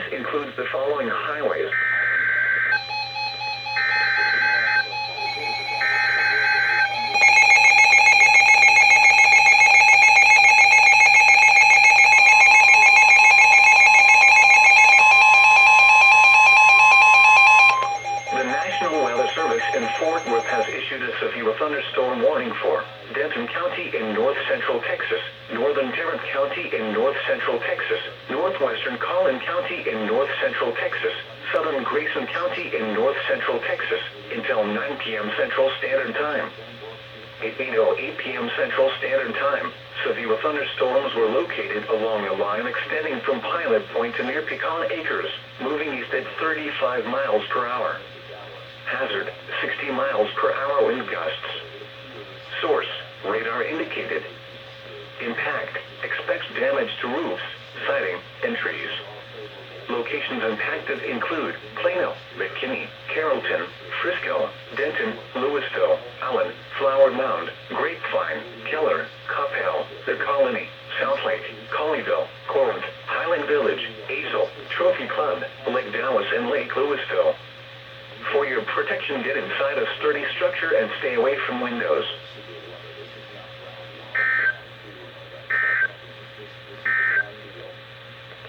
This includes the following highways. The National Weather Service in Fort Worth has issued a severe thunderstorm warning for Denton County in north-central Texas, northern Tarrant County in north-central Texas, northwestern Collin County in north-central Texas, southern Grayson County in north-central Texas, until 9 p.m. Central Standard Time. At 8:08 p.m. Central Standard Time, severe thunderstorms were located along a line extending from Pilot Point to near Pecan Acres, moving east at 35 miles per hour. Hazard, 60 miles per hour wind gusts. Source, radar indicated. Impact, expects damage to roofs, siding, and trees. Locations impacted include Plano, McKinney, Carrollton, Frisco, Denton, Lewisville, Allen, Flower Mound, Grapevine, Keller, Coppell, The Colony, Southlake, Colleyville, Corinth, Highland Village, Azle, Trophy Club, Lake Dallas, and Lake Lewisville. For your protection, get inside a sturdy structure and stay away from windows.